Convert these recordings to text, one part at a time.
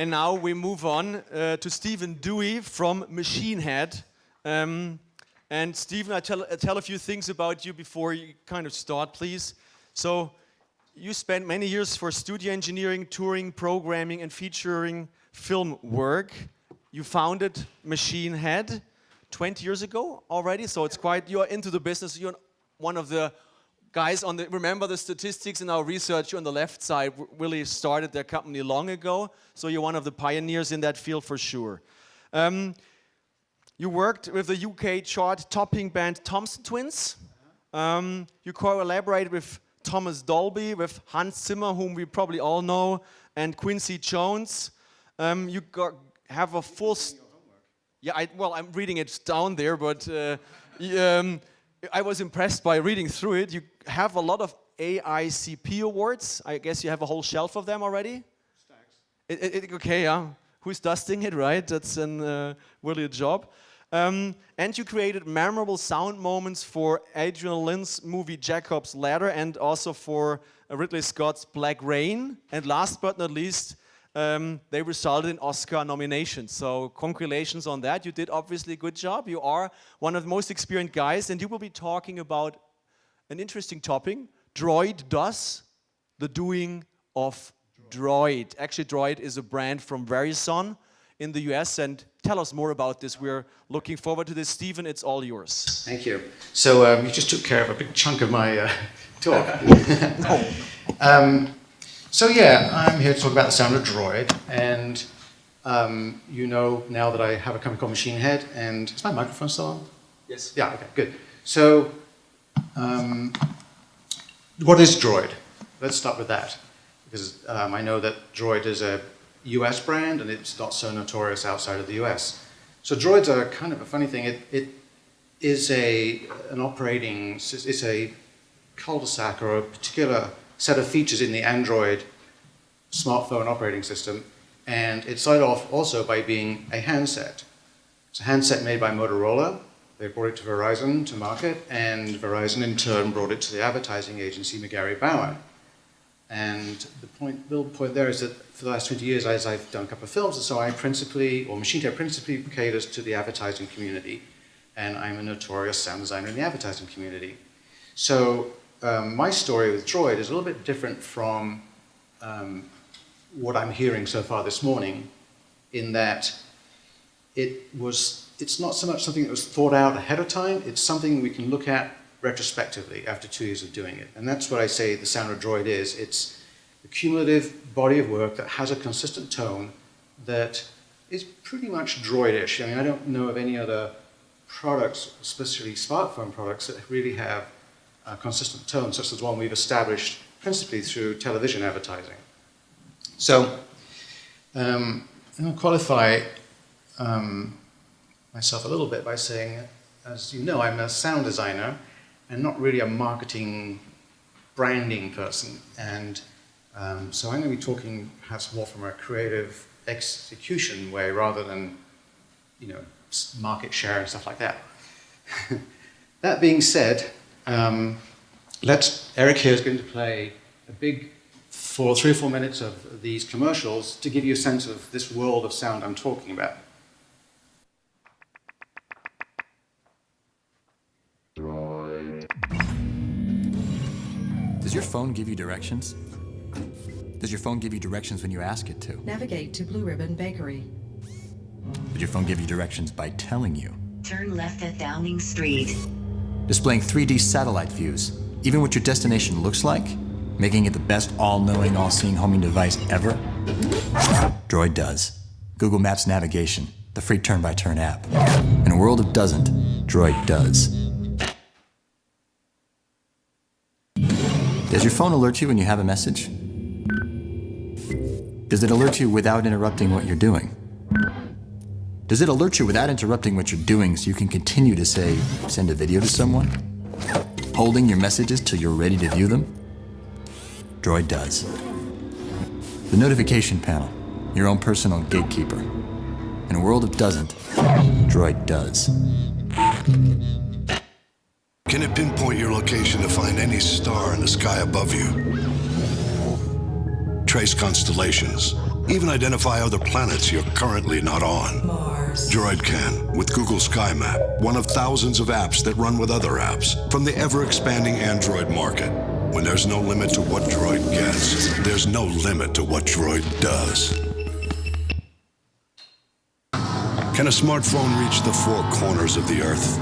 And now we move on to Stephen Dewey from Machine Head. And Stephen, I tell a few things about you before you kind of start, please. So you spent many years for studio engineering, touring, programming, and featuring film work. You founded Machine Head 20 years ago already, so it's quite, you're into the business. You're one of the guys on the, remember the statistics in our research on the left side really started their company long ago, so you're one of the pioneers in that field for sure. You worked with the UK chart-topping band Thompson Twins. You collaborated with Thomas Dolby, with Hans Zimmer, whom we probably all know, and Quincy Jones. You have a full... Yeah, well, I'm reading it down there, but I was impressed by reading through it. You have a lot of AICP awards. I guess you have a whole shelf of them already? Stacks. Okay, yeah. Who's dusting it, right? That's really a job. And you created memorable sound moments for Adrian Lyne's movie Jacob's Ladder and also for Ridley Scott's Black Rain. And last but not least, they resulted in Oscar nominations. So congratulations on that. You did obviously a good job. You are one of the most experienced guys, and you will be talking about an interesting topic, Droid Does, the doing of Droid. Actually, Droid is a brand from Verizon in the US, and tell us more about this. We're looking forward to this. Stephen, it's all yours. Thank you. So you just took care of a big chunk of my talk. So yeah, I'm here to talk about the sound of Droid, and you know now that I have a company called Machine Head, and is my microphone still on? Yes. Yeah, okay, good. So, what is Droid? Let's start with that, because I know that Droid is a US brand, and it's not so notorious outside of the US. So Droids are kind of a funny thing. It is an operating, it's a cul-de-sac or a particular set of features in the Android smartphone operating system, and it started off also by being a handset. It's a handset made by Motorola. They brought it to Verizon to market, and Verizon in turn brought it to the advertising agency McGarry Bauer. And the real point there is that for the last 20 years, as I've done a couple of films, and so I principally, or Machine Head principally caters to the advertising community, and I'm a notorious sound designer in the advertising community. So my story with Droid is a little bit different from what I'm hearing so far this morning, in that it's not so much something that was thought out ahead of time, it's something we can look at retrospectively after 2 years of doing it. And that's what I say the sound of Droid is. It's a cumulative body of work that has a consistent tone that is pretty much Droidish. I mean, I don't know of any other products, especially smartphone products, that really have a consistent tone, such as one we've established principally through television advertising. So, I'll qualify myself a little bit by saying, as you know, I'm a sound designer and not really a marketing, branding person. And so I'm going to be talking perhaps more from a creative execution way rather than, you know, market share and stuff like that. That being said, Eric here is going to play a big 3 or 4 minutes of these commercials to give you a sense of this world of sound I'm talking about. Does your phone give you directions? Does your phone give you directions when you ask it to? Navigate to Blue Ribbon Bakery. Does your phone give you directions by telling you? Turn left at Downing Street. Displaying 3D satellite views, even what your destination looks like, making it the best all-knowing, all-seeing homing device ever? Droid Does. Google Maps navigation, the free turn-by-turn app. In a world of doesn't, Droid Does. Does your phone alert you when you have a message? Does it alert you without interrupting what you're doing? Does it alert you without interrupting what you're doing so you can continue to, say, send a video to someone? Holding your messages till you're ready to view them? Droid Does. The notification panel, your own personal gatekeeper. In a world of doesn't, Droid Does. Can it pinpoint your location to find any star in the sky above you? Trace constellations, Even identify other planets you're currently not on. Mars. Droid can, with Google Sky Map, one of thousands of apps that run with other apps from the ever-expanding Android market. When there's no limit to what Droid gets, there's no limit to what Droid does. Can a smartphone reach the four corners of the Earth?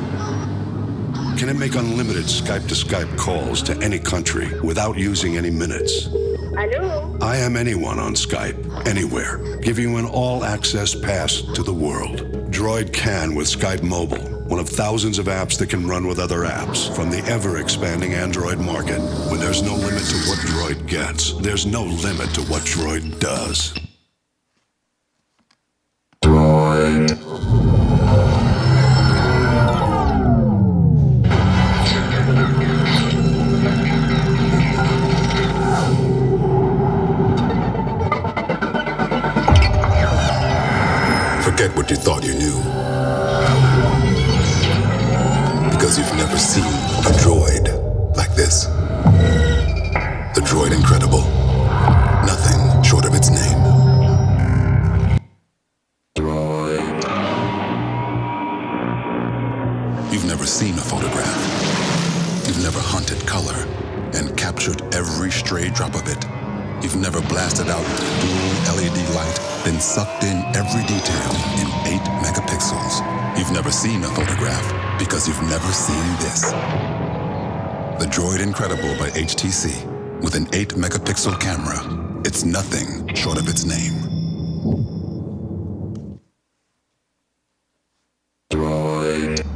Can it make unlimited Skype-to-Skype calls to any country without using any minutes? Hello? I am anyone on Skype, anywhere, giving you an all-access pass to the world. Droid can with Skype Mobile, one of thousands of apps that can run with other apps from the ever-expanding Android market. When there's no limit to what Droid gets, there's no limit to what Droid does. Droid. Forget what you thought you knew. Because you've never seen a droid like this. The Droid Incredible. Nothing short of its name. Droid. You've never seen a photograph. You've never hunted color and captured every stray drop of it. You've never blasted out dual LED light, then sucked in every detail in 8 megapixels. You've never seen a photograph because you've never seen this. The Droid Incredible by HTC with an 8 megapixel camera. It's nothing short of its name. Droid.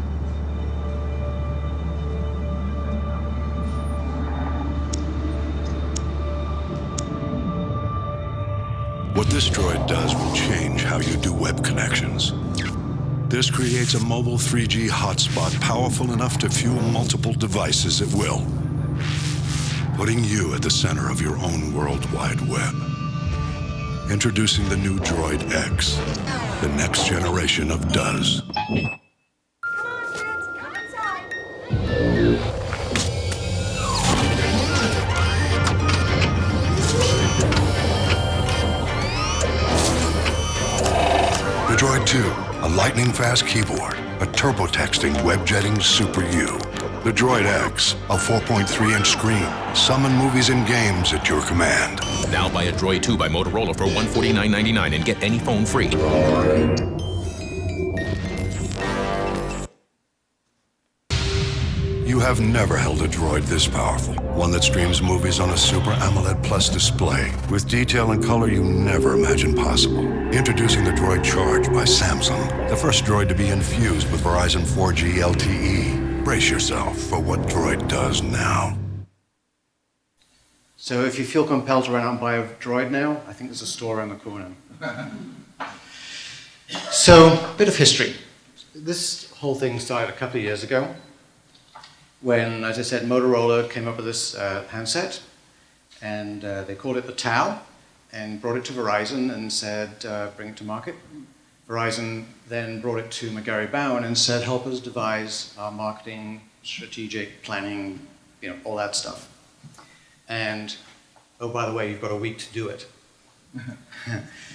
What this droid does will change how you do web connections. This creates a mobile 3G hotspot powerful enough to fuel multiple devices at will, putting you at the center of your own World Wide Web. Introducing the new Droid X, the next generation of Does. The Droid 2, a lightning-fast keyboard, a turbo-texting web-jetting Super U. The Droid X, a 4.3-inch screen, summon movies and games at your command. Now buy a Droid 2 by Motorola for $149.99 and get any phone free. You have never held a droid this powerful. One that streams movies on a Super AMOLED Plus display with detail and color you never imagined possible. Introducing the Droid Charge by Samsung, the first droid to be infused with Verizon 4G LTE. Brace yourself for what Droid does now. So if you feel compelled to run out and buy a Droid now, I think there's a store around the corner. So, a bit of history. This whole thing started a couple of years ago when, as I said, Motorola came up with this handset, and they called it the Tau, and brought it to Verizon and said, bring it to market. Verizon then brought it to McGarry Bowen and said, help us devise our marketing, strategic planning, all that stuff. And, oh, by the way, you've got a week to do it.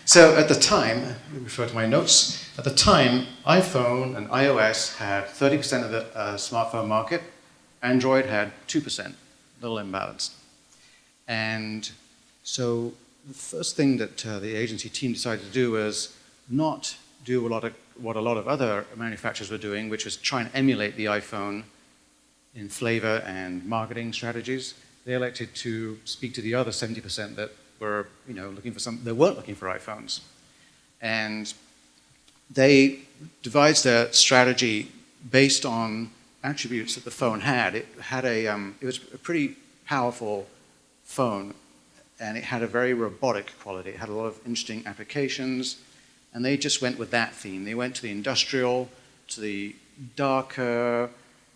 So at the time, let me refer to my notes, at the time, iPhone and iOS had 30% of the smartphone market. Android had 2%, a little imbalanced. And so the first thing that the agency team decided to do was not do what a lot of other manufacturers were doing, which was try and emulate the iPhone in flavor and marketing strategies. They elected to speak to the other 70% that were, looking for they weren't looking for iPhones. And they devised their strategy based on attributes that the phone had. It was a pretty powerful phone, and it had a very robotic quality. It had a lot of interesting applications, and they just went with that theme. They went to the industrial, to the darker,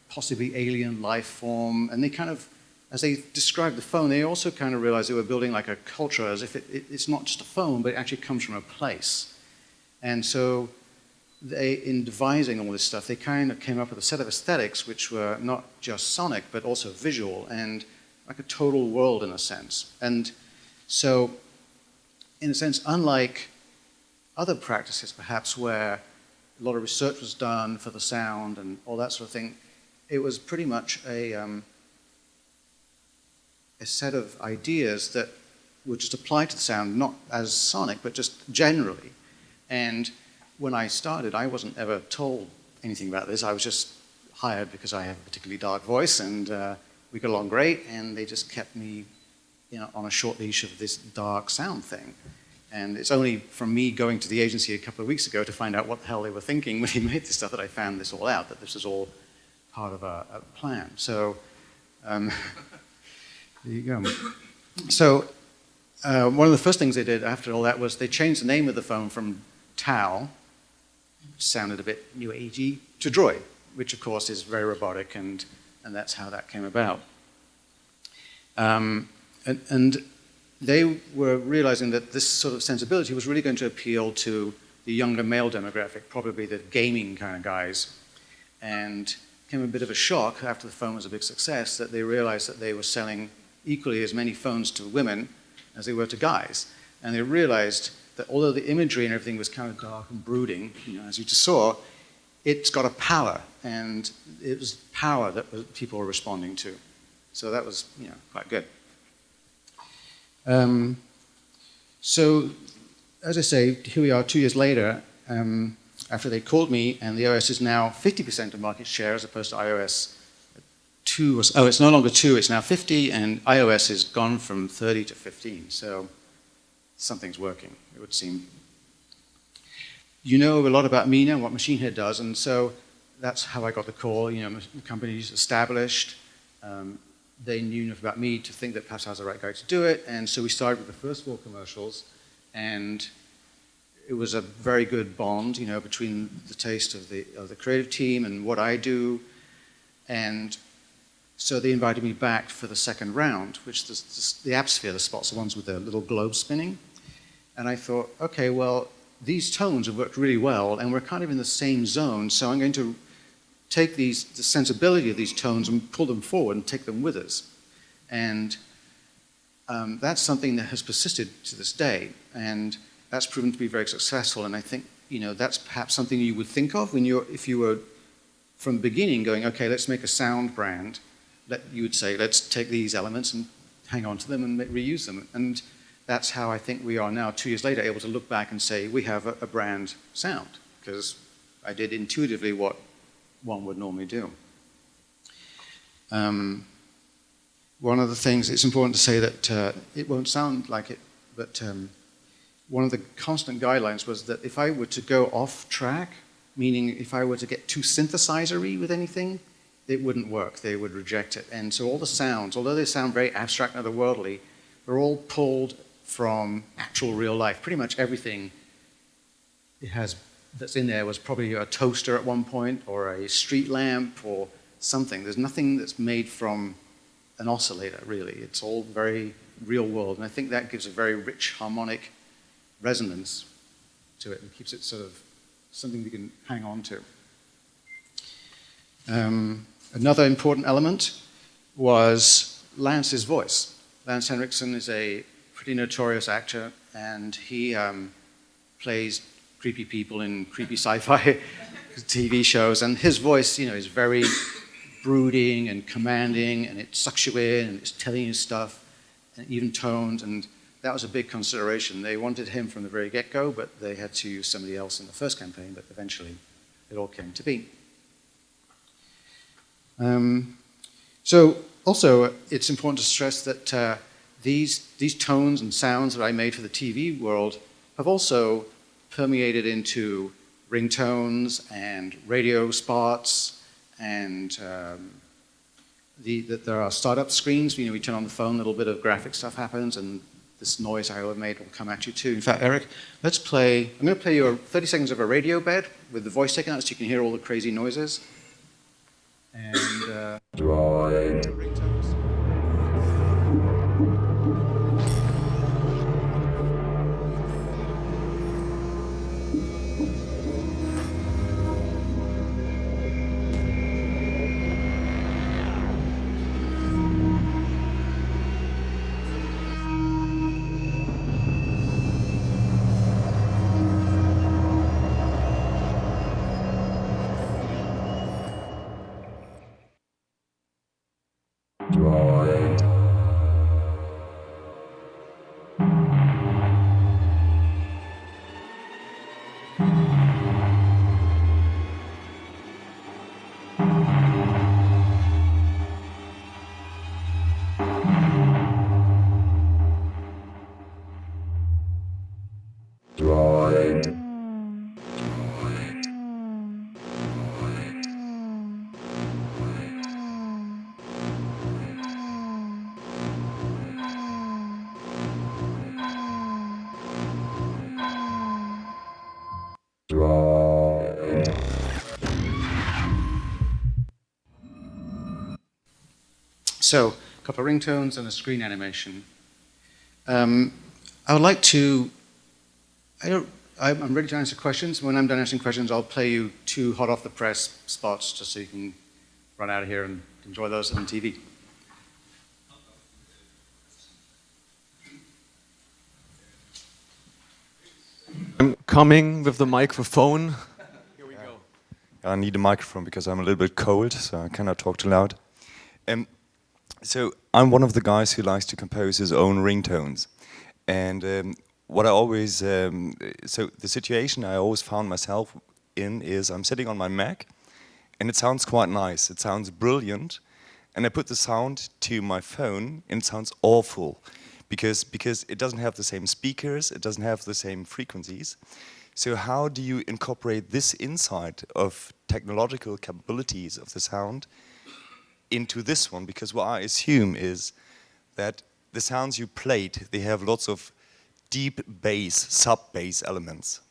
possibly alien life form, and they kind of, as they described the phone, they also kind of realized they were building like a culture, as if it's not just a phone, but it actually comes from a place. And so in devising all this stuff, they kind of came up with a set of aesthetics which were not just sonic, but also visual, and like a total world in a sense. And so in a sense, unlike other practices, perhaps, where a lot of research was done for the sound and all that sort of thing, it was pretty much a set of ideas that would just apply to the sound, not as sonic, but just generally. And when I started, I wasn't ever told anything about this. I was just hired because I have a particularly dark voice, and we got along great, and they just kept me, on a short leash of this dark sound thing. And it's only from me going to the agency a couple of weeks ago to find out what the hell they were thinking when they made this stuff that I found this all out, that this was all part of a plan. So, there you go. So, one of the first things they did after all that was they changed the name of the phone from Tau, which sounded a bit new agey, to Droid, which of course is very robotic, and that's how that came about. And they were realizing that this sort of sensibility was really going to appeal to the younger male demographic, probably the gaming kind of guys. And it came a bit of a shock after the phone was a big success that they realized that they were selling equally as many phones to women as they were to guys. And they realized that although the imagery and everything was kind of dark and brooding, as you just saw, it's got a power, and it was power that people were responding to. So that was, quite good. So, as I say, here we are 2 years later, after they called me, and the OS is now 50% of market share as opposed to iOS 2. Oh, it's no longer 2, it's now 50, and iOS has gone from 30 to 15. So something's working, it would seem. You know a lot about me now, what Machine Head does, and so that's how I got the call. The company's established. They knew enough about me to think that perhaps I was the right guy to do it, and so we started with the first 4 commercials, and it was a very good bond, between the taste of the creative team and what I do, and so they invited me back for the second round, which the Absphere, the spots, the ones with the little globe spinning, and I thought, okay, well, these tones have worked really well, and we're kind of in the same zone, so I'm going to take the sensibility of these tones and pull them forward and take them with us. And that's something that has persisted to this day, and that's proven to be very successful, and I think, that's perhaps something you would think of if you were from the beginning going, okay, let's make a sound brand, you would say, let's take these elements and hang on to them and reuse them. And that's how I think we are now, 2 years later, able to look back and say, we have a brand sound, because I did intuitively what one would normally do. One of the things, it's important to say that it won't sound like it, but one of the constant guidelines was that if I were to go off track, meaning if I were to get too synthesizer-y with anything, it wouldn't work. They would reject it. And so all the sounds, although they sound very abstract and otherworldly, they're all pulled from actual real life. Pretty much everything it has that's in there was probably a toaster at one point, or a street lamp, or something. There's nothing that's made from an oscillator, really. It's all very real world, and I think that gives a very rich harmonic resonance to it and keeps it sort of something we can hang on to. Another important element was Lance's voice. Lance Henriksen is a pretty notorious actor, and he plays creepy people in creepy sci-fi TV shows, and his voice, is very brooding and commanding, and it sucks you in, and it's telling you stuff, and even tones, and that was a big consideration. They wanted him from the very get-go, but they had to use somebody else in the first campaign, but eventually it all came to be. So also, it's important to stress that these tones and sounds that I made for the TV world have also permeated into ringtones and radio spots, and that there are startup screens. We turn on the phone, a little bit of graphic stuff happens, and this noise I made will come at you too. In fact, Eric, I'm going to play you 30 seconds of a radio bed with the voice taken out so you can hear all the crazy noises. And ringtones. So, a couple of ringtones and a screen animation. I would like to, I'm ready to answer questions. When I'm done answering questions, I'll play you 2 hot off the press spots just so you can run out of here and enjoy those on TV. I'm coming with the microphone. Here we go. I need a microphone because I'm a little bit cold, so I cannot talk too loud. So I'm one of the guys who likes to compose his own ringtones. And what I always, so the situation I always found myself in is I'm sitting on my Mac and it sounds quite nice. It sounds brilliant. And I put the sound to my phone and it sounds awful because it doesn't have the same speakers, it doesn't have the same frequencies. So how do you incorporate this insight of technological capabilities of the sound into this one? Because what I assume is that the sounds you played, they have lots of deep bass, sub-bass elements.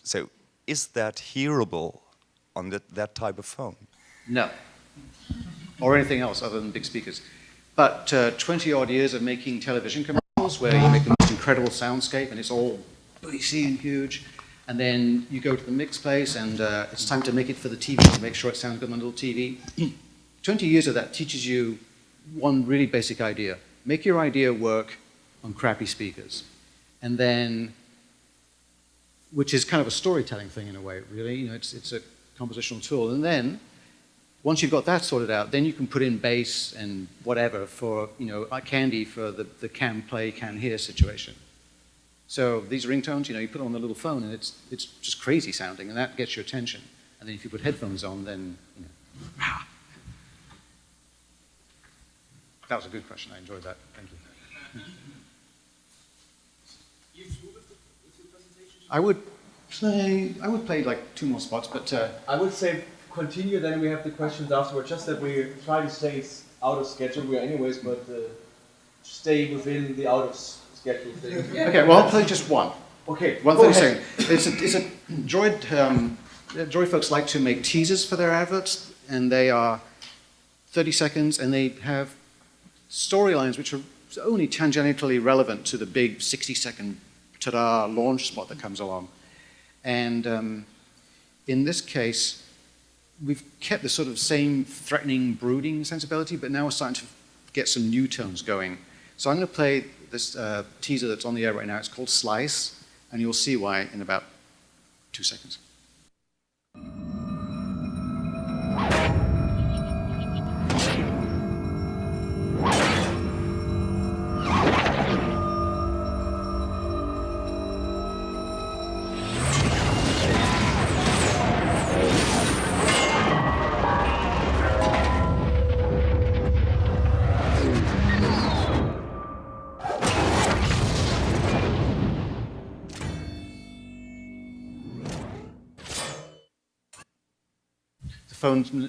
So is that hearable on that type of phone? No. Or anything else other than big speakers. But 20 odd years of making television commercials where you make the most incredible soundscape and it's all bassy and huge. And then you go to the mix place and it's time to make it for the TV to make sure it sounds good on the little TV. 20 years of that teaches you one really basic idea. Make your idea work on crappy speakers. And then, which is kind of a storytelling thing in a way, really. You know, it's a compositional tool. And then, once you've got that sorted out, then you can put in bass and whatever for, you know, like candy for the can play, can hear situation. So these ringtones, you know, you put it on the little phone and it's just crazy sounding and that gets your attention. And then if you put headphones on, then, you know, That was a good question. I enjoyed that. Thank you. I would play like 2 more spots, but I would say continue, then we have the questions afterwards. Just that we try to stay out of schedule. We are anyways, but stay within the out of schedule thing. Okay, well, I'll play just one. Okay. 1 second. It's a Droid. Droid folks like to make teasers for their adverts, and they are 30 seconds, and they have storylines which are only tangentially relevant to the big 60-second ta-da launch spot that comes along. And in this case, we've kept the sort of same threatening, brooding sensibility, but now we're starting to get some new tones going. So I'm going to play this teaser that's on the air right now. It's called Slice, and you'll see why in about 2 seconds.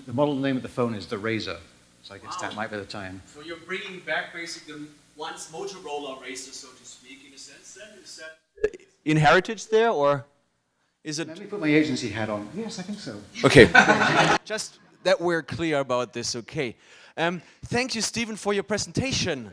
The model name of the phone is the Razor, so I guess that might be the time. So you're bringing back basically once Motorola Razor, so to speak, in a sense. Then is that in heritage there, or is it? Let me put my agency hat on. Yes, I think so. Okay. Just that we're clear about this. Okay. Thank you, Stephen, for your presentation.